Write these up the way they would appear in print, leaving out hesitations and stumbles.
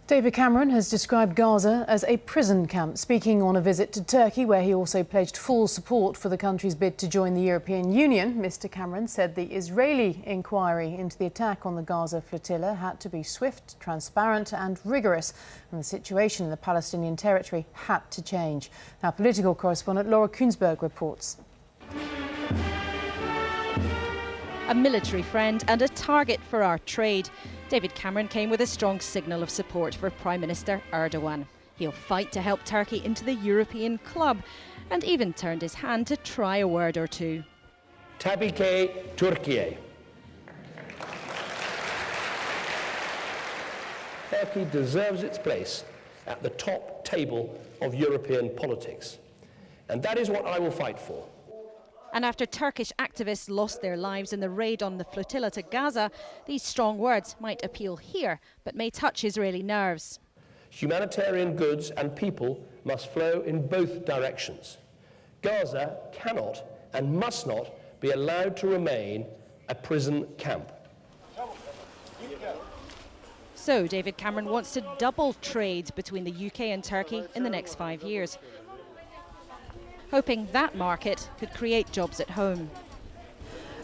David Cameron has described Gaza as a prison camp. Speaking on a visit to Turkey, where he also pledged full support for the country's bid to join the European Union, Mr. Cameron said the Israeli inquiry into the attack on the Gaza flotilla had to be swift, transparent and rigorous, and the situation in the Palestinian territory had to change. Our political correspondent Laura Kunsberg reports. A military friend and a target for our trade. David Cameron came with a strong signal of support for Prime Minister Erdogan. He'll fight to help Turkey into the European club, and even turned his hand to try a word or two. Tabii ki Türkiye. Turkey deserves its place at the top table of European politics. And that is what I will fight for. And after Turkish activists lost their lives in the raid on the flotilla to Gaza, these strong words might appeal here, but may touch Israeli nerves. Humanitarian goods and people must flow in both directions. Gaza cannot and must not be allowed to remain a prison camp. So David Cameron wants to double trade between the UK and Turkey in the next 5 years, hoping that market could create jobs at home.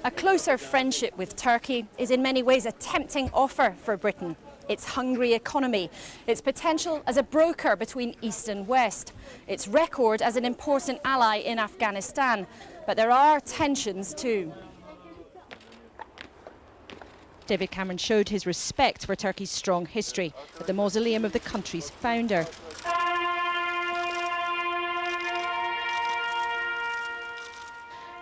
A closer friendship with Turkey is in many ways a tempting offer for Britain. Its hungry economy, its potential as a broker between East and West, its record as an important ally in Afghanistan. But there are tensions too. David Cameron showed his respect for Turkey's strong history at the mausoleum of the country's founder.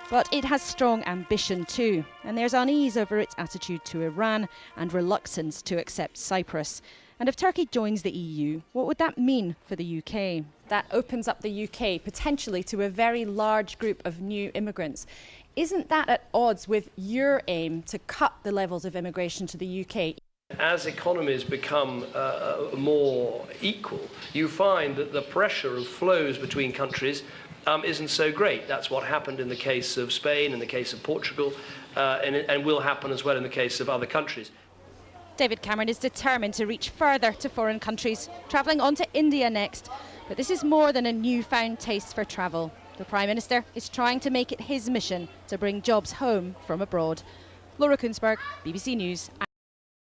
But it has strong ambition too, and there's unease over its attitude to Iran and reluctance to accept Cyprus. And if Turkey joins the EU, what would that mean for the UK? That opens up the UK potentially to a very large group of new immigrants. Isn't that at odds with your aim to cut the levels of immigration to the UK? As economies become more equal, you find that the pressure of flows between countries isn't so great. That's what happened in the case of Spain, in the case of Portugal, and will happen as well in the case of other countries. David Cameron is determined to reach further to foreign countries, travelling on to India next. But this is more than a newfound taste for travel. The Prime Minister is trying to make it his mission to bring jobs home from abroad. Laura Kunsberg, BBC News.